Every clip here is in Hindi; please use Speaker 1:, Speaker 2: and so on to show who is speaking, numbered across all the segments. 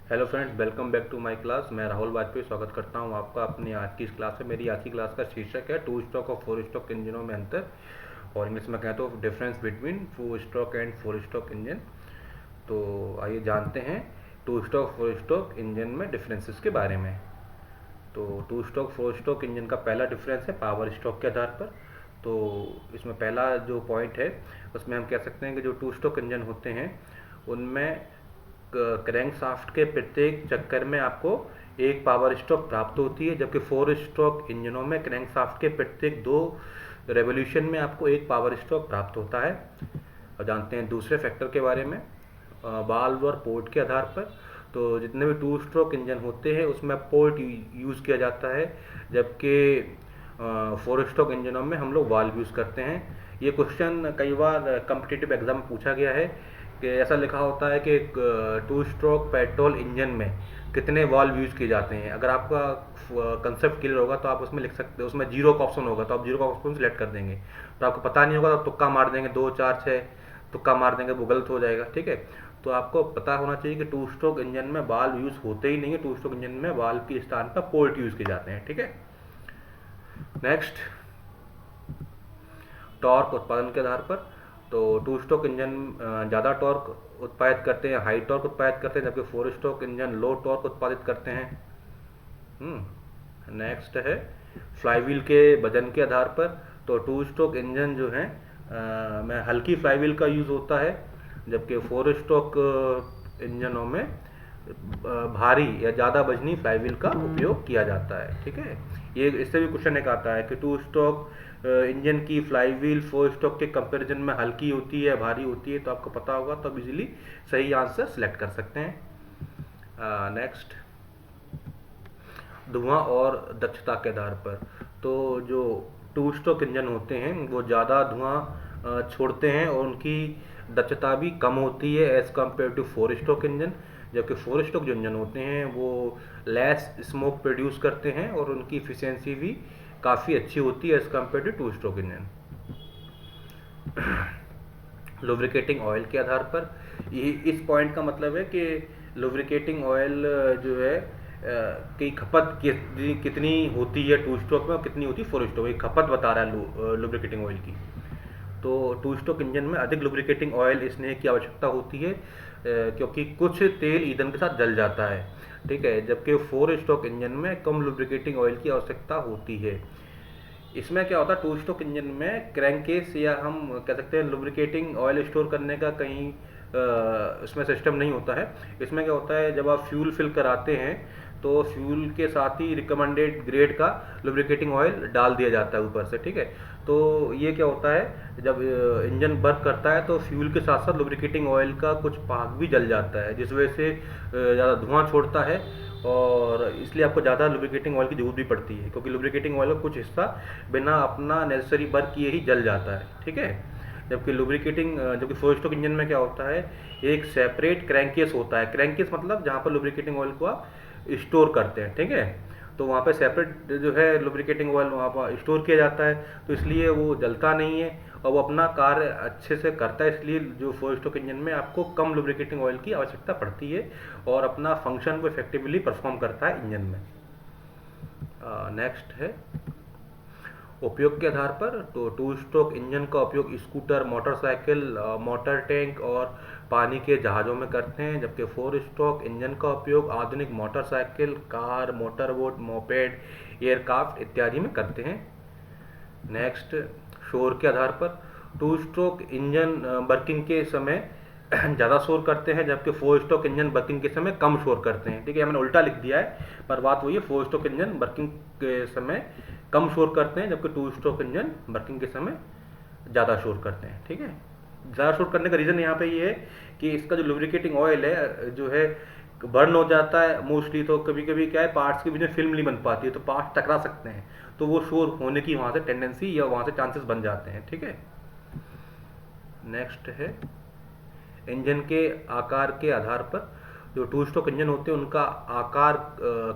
Speaker 1: Hello friends, welcome back to my class. मैं राहुल वाजपेयी स्वागत करता हूं आपका अपनी आज की इस क्लास में। मेरी आज की क्लास का शीर्षक है टू स्ट्रोक और फोर स्ट्रोक इंजनों में अंतर, और इंग्लिश में कहते हो difference between two stroke and four stroke engine. तो आइए जानते हैं two stroke four stroke engine में डिफरेंसेस के बारे में। तो two stroke four stroke engine का पहला डिफरेंस है पावर स्ट्रोक के आधार पर। तो इसमें पहला जो पॉइंट है उसमें हम कह सकते हैं कि जो टू स्ट्रोक इंजन होते हैं उनमें क्रैंक शाफ्ट के प्रत्येक चक्कर में आपको एक पावर स्ट्रोक प्राप्त होती है, जबकि फोर स्ट्रोक इंजनों में क्रैंक शाफ्ट के प्रत्येक 2 रेवोल्यूशन में आपको एक पावर स्ट्रोक प्राप्त होता है। और जानते हैं दूसरे फैक्टर के बारे में, वाल्व और पोर्ट के आधार पर। तो जितने भी टू स्ट्रोक इंजन होते हैं उसमें पोर्ट यूज़ किया जाता है, जबकि फोर स्ट्रोक इंजनों में हम लोग वाल्व यूज़ करते हैं। ये क्वेश्चन कई बार कम्पिटिटिव एग्जाम में पूछा गया है कि ऐसा लिखा होता है कि टू स्ट्रोक पेट्रोल इंजन में कितने वाल्व यूज़ किए जाते हैं। अगर आपका कंसेप्ट क्लियर होगा तो आप उसमें लिख सकते हो, उसमें जीरो का ऑप्शन होगा तो आप जीरो का ऑप्शन सेलेक्ट कर देंगे। तो आपको पता नहीं होगा तो तुक्का मार देंगे, 2 4 6 तुक्का मार देंगे, वो गलत हो जाएगा। ठीक है, तो आपको पता होना चाहिए कि टू स्ट्रोक इंजन में वाल्व यूज़ होते ही नहीं है। टू स्ट्रोक इंजन में वाल्व के स्थान पर पोर्ट यूज़ किए जाते हैं। ठीक है, नेक्स्ट, टॉर्क उत्पादन के आधार पर। तो टू स्ट्रोक इंजन ज़्यादा टॉर्क उत्पादित करते हैं, हाई टॉर्क उत्पादित करते हैं, जबकि फोर स्ट्रोक इंजन लो टॉर्क उत्पादित करते हैं। नेक्स्ट है फ्लाईव्हील के वजन के आधार पर। तो टू स्ट्रोक इंजन जो है में हल्की फ्लाईव्हील का यूज़ होता है, जबकि फोर स्ट्रोक इंजनों में भारी या ज़्यादा वजनी फ्लाईव्हील का उपयोग किया जाता है। ठीक है, ये इससे भी क्वेश्चन एक आता है कि टू स्ट्रोक इंजन की फ्लाईव्हील फोर स्ट्रोक के कंपैरिजन में हल्की होती है, भारी होती है। तो आपको पता होगा तो आप इजीली सही आंसर सेलेक्ट कर सकते हैं। नेक्स्ट, धुआं और दक्षता के आधार पर। तो जो टू स्ट्रोक इंजन होते हैं वो ज़्यादा धुआं छोड़ते हैं और उनकी दक्षता भी कम होती है as compare to four stroke engine, जबकि फोर स्ट्रोक जो इंजन होते हैं वो लेस स्मोक प्रोड्यूस करते हैं और उनकी इफिशियंसी भी काफ़ी अच्छी होती है as compare to two stroke engine. Lubricating oil के आधार पर, ये इस पॉइंट का मतलब है कि लुब्रिकेटिंग ऑयल जो है की खपत कितनी होती है टू स्ट्रोक में और कितनी होती है फोर स्ट्रोक में, खपत बता रहा है लुब्रिकेटिंग ऑयल की। तो टू स्ट्रोक इंजन में अधिक लुब्रिकेटिंग ऑयल इसने की आवश्यकता होती है क्योंकि कुछ तेल ईंधन के साथ जल जाता है। ठीक है, जबकि फोर स्ट्रोक इंजन में कम लुब्रिकेटिंग ऑयल की आवश्यकता होती है। इसमें क्या होता है, टू स्ट्रोक इंजन में क्रैंकेस या हम कह सकते हैं लुब्रिकेटिंग ऑयल स्टोर करने का कहीं इसमें सिस्टम नहीं होता है। इसमें क्या होता है, जब आप फ्यूल फिल कराते हैं तो फ्यूल के साथ ही रिकमेंडेड ग्रेड का लुब्रिकेटिंग ऑयल डाल दिया जाता है ऊपर से। ठीक है, तो ये क्या होता है, जब इंजन वर्क करता है तो फ्यूल के साथ साथ लुब्रिकेटिंग ऑयल का कुछ भाग भी जल जाता है, जिस वजह से ज़्यादा धुआं छोड़ता है और इसलिए आपको ज़्यादा लुब्रिकेटिंग ऑयल की जरूरत भी पड़ती है, क्योंकि लुब्रिकेटिंग ऑयल का कुछ हिस्सा बिना अपना नेसेसरी वर्क किए ही जल जाता है। ठीक है, जबकि फोर स्ट्रोक इंजन में क्या होता है, एक सेपरेट क्रैंकेस होता है। क्रैंकेस मतलब जहाँ पर लुब्रिकेटिंग ऑयल को आप स्टोर करते हैं। ठीक है, तो वहाँ पे सेपरेट जो है लुब्रिकेटिंग ऑयल वहाँ पर स्टोर किया जाता है, तो इसलिए वो जलता नहीं है और वो अपना कार्य अच्छे से करता है। इसलिए जो फोर स्ट्रोक इंजन में आपको कम लुब्रिकेटिंग ऑयल की आवश्यकता पड़ती है और अपना फंक्शन को इफेक्टिवली परफॉर्म करता है इंजन में। नेक्स्ट है उपयोग के आधार पर। तो टू स्ट्रोक इंजन का उपयोग स्कूटर, मोटरसाइकिल, मोटर टैंक और पानी के जहाज़ों में करते हैं, जबकि फोर स्ट्रोक इंजन का उपयोग आधुनिक motorcycle, car, motor boat, moped, aircraft इत्यादि में करते हैं। नेक्स्ट, शोर के आधार पर। टू स्ट्रोक इंजन वर्किंग के समय ज़्यादा शोर करते हैं, जबकि फोर स्ट्रोक इंजन वर्किंग के समय कम शोर करते हैं। ठीक है, मैंने उल्टा लिख दिया है पर बात वही है, फोर स्ट्रोक इंजन वर्किंग के समय कम शोर करते हैं, जबकि टू स्ट्रोक इंजन वर्किंग के समय ज़्यादा शोर करते हैं। ठीक है, ज़्यादा शोर करने का रीज़न यहाँ पे ये है कि इसका जो लुब्रिकेटिंग ऑयल है जो है बर्न हो जाता है मोस्टली। तो कभी कभी क्या है, पार्ट्स के बीच में फिल्म नहीं बन पाती है तो पार्ट्स टकरा सकते हैं, तो वो शोर होने की वहाँ से टेंडेंसी या वहाँ से चांसेस बन जाते हैं। ठीक है, नेक्स्ट है इंजन के आकार के आधार पर। जो टू स्ट्रोक इंजन होते हैं उनका आकार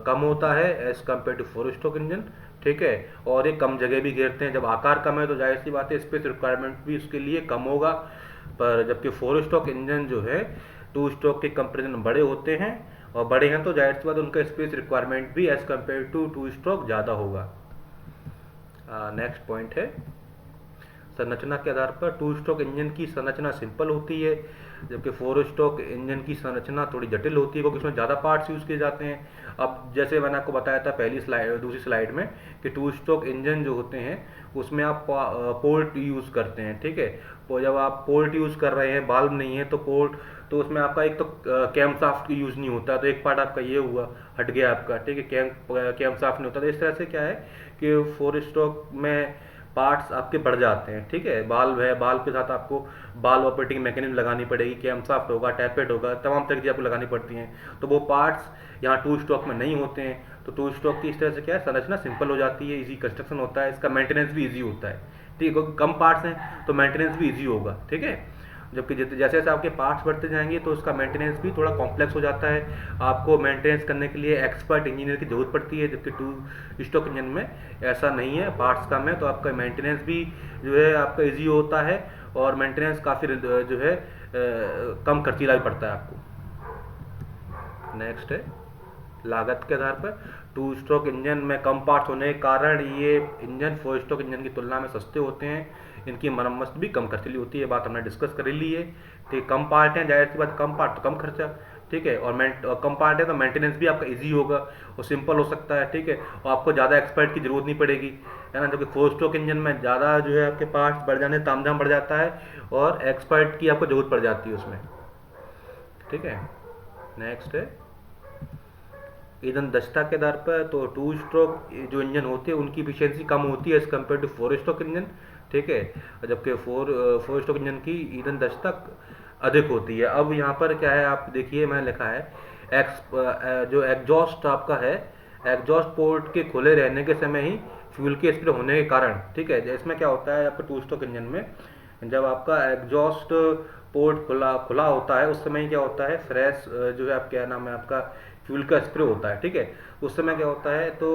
Speaker 1: कम होता है as compare to four stroke engine. ठीक है, और ये कम जगह भी घेरते हैं। जब आकार कम है तो जाहिर सी बात है स्पेस रिक्वायरमेंट भी उसके लिए कम होगा। पर जबकि फोर स्ट्रोक इंजन जो है टू स्ट्रोक के कंपेरिजन बड़े होते हैं और बड़े हैं तो जाहिर सी बात उनका स्पेस रिक्वायरमेंट भी as compare to two stroke ज़्यादा होगा। नेक्स्ट पॉइंट है संरचना के आधार पर टू स्ट्रोक इंजन की संरचना सिंपल होती है, जबकि फोर स्ट्रोक इंजन की संरचना थोड़ी जटिल होती है क्योंकि उसमें ज़्यादा पार्ट्स यूज़ किए जाते हैं। अब जैसे मैंने आपको बताया था पहली स्लाइड दूसरी स्लाइड में कि टू स्ट्रोक इंजन जो होते हैं उसमें आप पोर्ट यूज़ करते हैं, ठीक है। तो जब आप पोर्ट यूज़ कर रहे हैं, बाल्ब नहीं है तो पोर्ट, तो उसमें आपका एक तो कैम शाफ्ट की यूज़ नहीं होता, तो एक पार्ट आपका ये हुआ हट गया आपका, ठीक है, कैम शाफ्ट नहीं होता। तो इस तरह से क्या है कि फोर स्ट्रोक में पार्ट्स आपके बढ़ जाते हैं, ठीक है। बाल्ब है, बाल्ब के साथ आपको बाल्ब ऑपरेटिंग मैकेनिज्म लगानी पड़ेगी, कैम शाफ्ट होगा, टैपेट होगा, तमाम तरह की आपको लगानी पड़ती हैं। तो वो पार्ट्स यहाँ टू स्ट्रोक में नहीं होते हैं। तो टू स्ट्रोक की इस तरह से क्या है संरचना सिंपल हो जाती है, इजी कंस्ट्रक्शन होता है, इसका मेंटेनेंस भी इजी होता है, ठीक है, क्योंकि कम पार्ट्स हैं तो मेंटेनेंस भी इजी होगा, ठीक है। जबकि जैसे जैसे आपके पार्ट्स बढ़ते जाएंगे तो उसका मेंटेनेंस भी थोड़ा कॉम्प्लेक्स हो जाता है, आपको मेंटेनेंस करने के लिए एक्सपर्ट इंजीनियर की जरूरत पड़ती है, जबकि टू स्ट्रोक इंजन में ऐसा नहीं है, पार्ट्स कम है तो आपका मेंटेनेंस भी जो है आपका इजी होता है और मेंटेनेंस काफ़ी जो है कम खर्चीला भी पड़ता है आपको। नेक्स्ट है लागत के आधार पर टू स्ट्रोक इंजन में कम पार्ट्स होने के कारण ये इंजन फोर स्ट्रोक इंजन की तुलना में सस्ते होते हैं, इनकी मरम्मत भी कम खर्चीली होती है, बात हमने डिस्कस कर ली है, ठीक। कम पार्ट हैं, जाहिर सी बात कम पार्ट तो कम खर्चा, ठीक है, और कम पार्ट है तो मेंटेनेंस भी आपका इजी होगा और सिंपल हो सकता है, ठीक है, और आपको ज़्यादा एक्सपर्ट की जरूरत नहीं पड़ेगी, है ना। जबकि फोर स्ट्रोक इंजन में ज़्यादा जो है आपके पार्ट्स बढ़ जाने तामझाम बढ़ जाता है और एक्सपर्ट की आपको जरूरत पड़ जाती है उसमें, ठीक है। नेक्स्ट है ईंधन दक्षता के आधार पर तो टू स्ट्रोक जो इंजन होते हैं उनकी इफिशियंसी कम होती है as compare to four stroke engine, ठीक है, जबकि फोर स्ट्रोक इंजन की ईंधन दक्षता अधिक होती है। अब यहाँ पर क्या है आप देखिए मैंने लिखा है जो एग्जॉस्ट आपका है, एग्जॉस्ट पोर्ट के खुले रहने के समय ही फ्यूल के स्प्रे होने के कारण, ठीक है, इसमें क्या होता है आपका टू स्ट्रोक इंजन में जब आपका एग्जॉस्ट पोर्ट खुला खुला होता है उस समय क्या होता है फ्रेश जो है आप क्या नाम है आपका फ्यूल का स्प्रे होता है, ठीक है। उस समय क्या होता है तो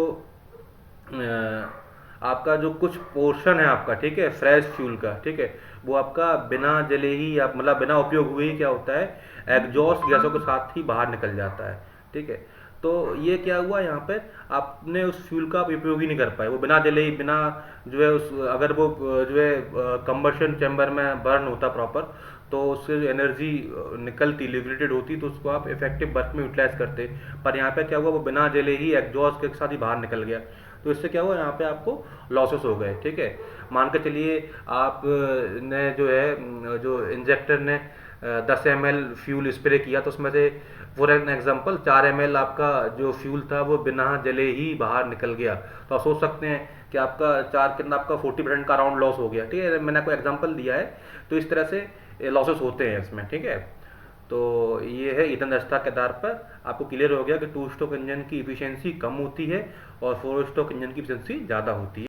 Speaker 1: आपका जो कुछ पोर्शन है आपका, ठीक है, फ्रेश फ्यूल का, ठीक है, वो आपका बिना जले ही आप मतलब बिना उपयोग हुए ही क्या होता है एग्जॉस्ट गैसों के साथ ही बाहर निकल जाता है, ठीक है। तो ये क्या हुआ यहाँ पे आपने उस फ्यूल का उपयोग ही नहीं कर पाए, वो बिना जले ही बिना जो है उस अगर वो जो है कंबशन चैम्बर में बर्न होता प्रॉपर तो उससे जो एनर्जी निकलती लिबरेटेड होती तो उसको आप इफेक्टिव वर्क में यूटिलाइज करते, पर यहाँ पे क्या हुआ वो बिना जले ही एग्जॉस्ट के साथ ही बाहर निकल गया, तो इससे क्या हुआ यहाँ पे आपको लॉसेस हो गए, ठीक है। मान के चलिए आप ने जो है जो इंजेक्टर ने 10 ml फ्यूल स्प्रे किया तो उसमें से फॉर एन एग्जांपल 4 ml आपका जो फ्यूल था वो बिना जले ही बाहर निकल गया, तो आप सोच सकते हैं कि आपका 4 कितना आपका 40% का अराउंड लॉस हो गया, ठीक है। मैंने आपको एग्जांपल दिया है, तो इस तरह से लॉसेस होते हैं इसमें, ठीक है। तो ये है ईंधन दक्षता के आधार पर आपको क्लियर हो गया कि टू स्ट्रोक इंजन की इफिशियंसी कम होती है और फोर स्ट्रोक इंजन की इफिशियंसी ज़्यादा होती है।